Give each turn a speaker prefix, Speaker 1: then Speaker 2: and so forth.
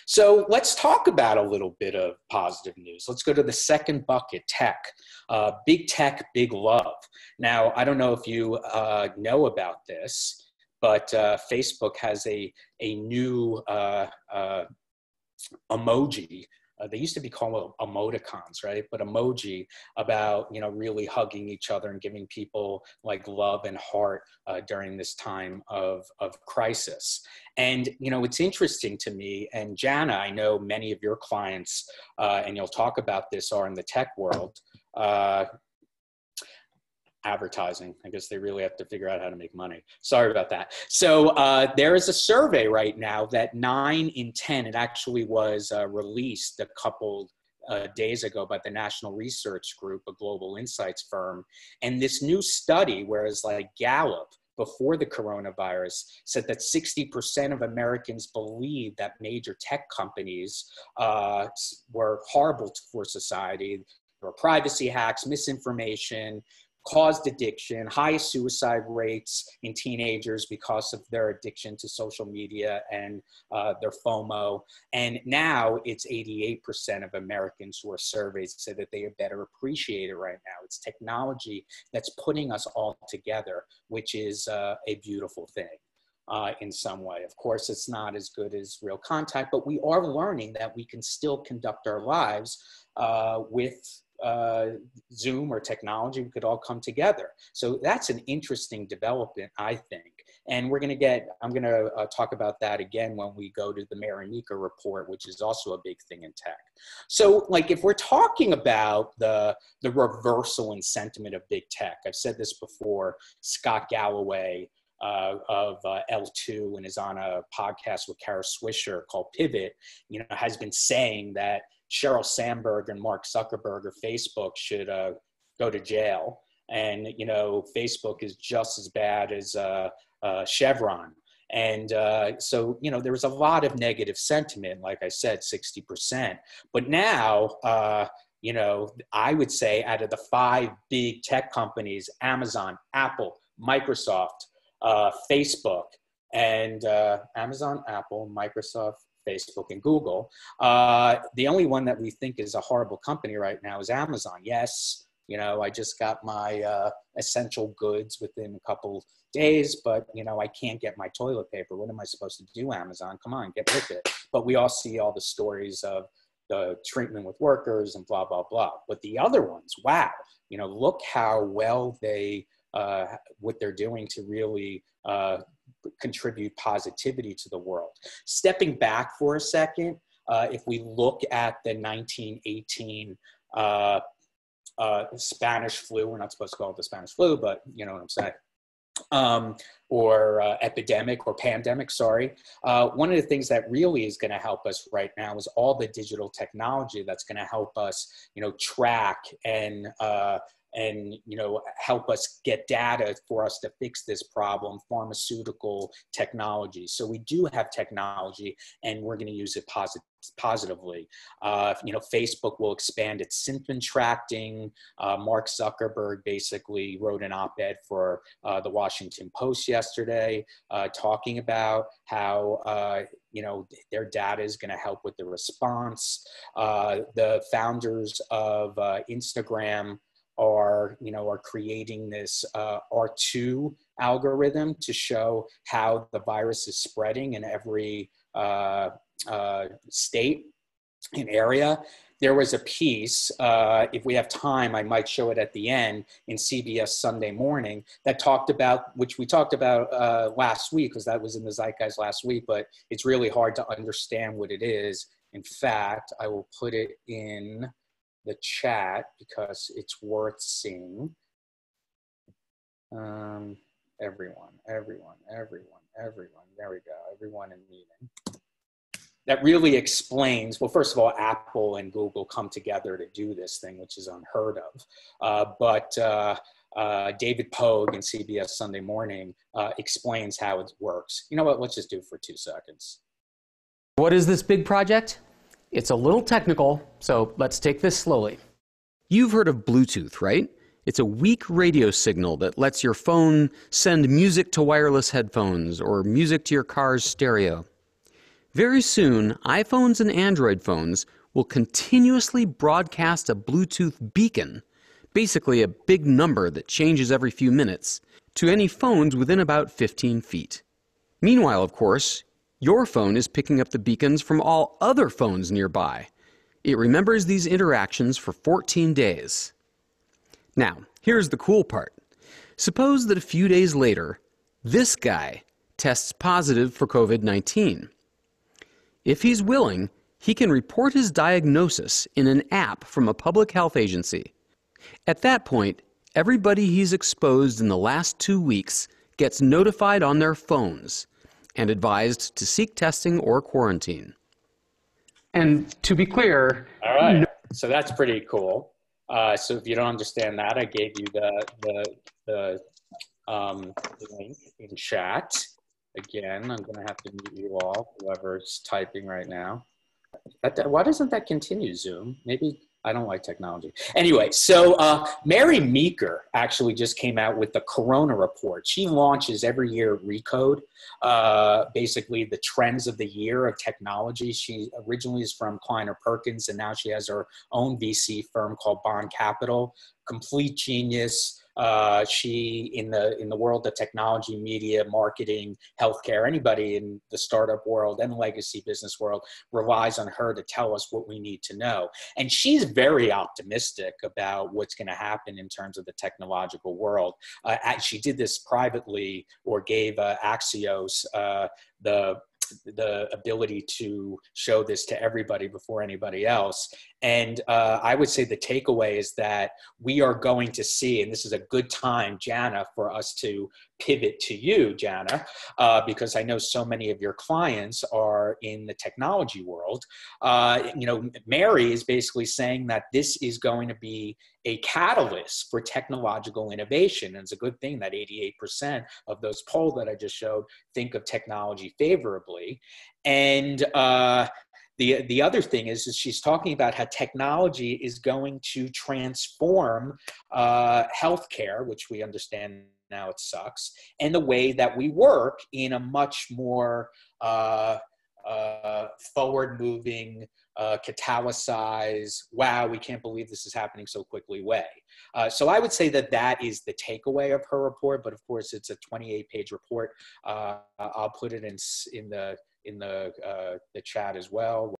Speaker 1: So let's talk about a little bit of positive news. Let's go to the second bucket, tech. Big tech, big love. Now, I don't know if you know about this, but Facebook has a new emoji. They used to be called emoticons, right? But emoji about, really hugging each other and giving people like love and heart during this time of crisis. And, it's interesting to me, and Jana, I know many of your clients, and you'll talk about this, are in the tech world. Advertising. I guess they really have to figure out how to make money. Sorry about that. So there is a survey right now that 9 in 10, it actually was released a couple days ago by the National Research Group, a global insights firm. And this new study, whereas like Gallup before the coronavirus said that 60% of Americans believe that major tech companies were horrible for society. There were privacy hacks, misinformation, caused addiction, highest suicide rates in teenagers because of their addiction to social media and their FOMO. And now it's 88% of Americans who are surveyed say that they better appreciate it right now. It's technology that's putting us all together, which is a beautiful thing. In some way. Of course, it's not as good as real contact, but we are learning that we can still conduct our lives with Zoom or technology. We could all come together. So that's an interesting development, I think. And I'm going to talk about that again when we go to the Marimika report, which is also a big thing in tech. So like if we're talking about the reversal in sentiment of big tech, I've said this before, Scott Galloway, of L2 and is on a podcast with Kara Swisher called Pivot, has been saying that Sheryl Sandberg and Mark Zuckerberg of Facebook should go to jail. And, Facebook is just as bad as Chevron. And so, there was a lot of negative sentiment, like I said, 60%. But now, I would say out of the 5 big tech companies, Amazon, Apple, Microsoft, Facebook, and Amazon, Apple, Microsoft, Facebook, and Google. The only one that we think is a horrible company right now is Amazon. Yes, I just got my essential goods within a couple days, but, I can't get my toilet paper. What am I supposed to do, Amazon? Come on, get with it. But we all see all the stories of the treatment with workers and blah, blah, blah. But the other ones, wow, look how well what they're doing to really contribute positivity to the world. Stepping back for a second, if we look at the 1918 Spanish flu, we're not supposed to call it the Spanish flu, but you know what I'm saying, or epidemic or pandemic, sorry. One of the things that really is going to help us right now is all the digital technology that's going to help us, track and help us get data for us to fix this problem, pharmaceutical technology. So we do have technology and we're going to use it positively. Facebook will expand its symptom tracking. Mark Zuckerberg basically wrote an op-ed for the Washington Post yesterday, talking about how their data is going to help with the response. The founders of Instagram are creating this R2 algorithm to show how the virus is spreading in every state and area. There was a piece, if we have time, I might show it at the end, in CBS Sunday Morning that talked about, which we talked about last week, because that was in the Zeitgeist last week, but it's really hard to understand what it is. In fact, I will put it in the chat because it's worth seeing. Everyone. There we go. Everyone in meeting. That really explains, well, first of all, Apple and Google come together to do this thing, which is unheard of. But David Pogue in CBS Sunday Morning explains how it works. You know what? Let's just do it for 2 seconds.
Speaker 2: What is this big project? It's a little technical, so let's take this slowly. You've heard of Bluetooth, right? It's a weak radio signal that lets your phone send music to wireless headphones or music to your car's stereo. Very soon, iPhones and Android phones will continuously broadcast a Bluetooth beacon, basically a big number that changes every few minutes, to any phones within about 15 feet. Meanwhile, of course, your phone is picking up the beacons from all other phones nearby. It remembers these interactions for 14 days. Now, here's the cool part. Suppose that a few days later, this guy tests positive for COVID-19. If he's willing, he can report his diagnosis in an app from a public health agency. At that point, everybody he's exposed in the last 2 weeks gets notified on their phones and advised to seek testing or quarantine. And to be clear...
Speaker 1: All right, so that's pretty cool. So if you don't understand that, I gave you the link in chat. Again, I'm going to have to mute you all, whoever's typing right now. Why doesn't that continue, Zoom? Maybe I don't like technology. Anyway, so Mary Meeker actually just came out with the Corona Report. She launches every year Recode, basically the trends of the year of technology. She originally is from Kleiner Perkins, and now she has her own VC firm called Bond Capital. Complete genius. She, in the world of technology, media, marketing, healthcare, anybody in the startup world and legacy business world relies on her to tell us what we need to know. And she's very optimistic about what's going to happen in terms of the technological world. She did this privately, or gave Axios the ability to show this to everybody before anybody else. And I would say the takeaway is that we are going to see, and this is a good time, Jana, for us to pivot to you, Jana, because I know so many of your clients are in the technology world. Mary is basically saying that this is going to be a catalyst for technological innovation. And it's a good thing that 88% of those polls that I just showed think of technology favorably. And the other thing is she's talking about how technology is going to transform healthcare, which we understand now it sucks, and the way that we work in a much more forward-moving, catalyzed, wow, we can't believe this is happening so quickly way. So I would say that that is the takeaway of her report, but of course it's a 28-page report. I'll put it in the chat as well.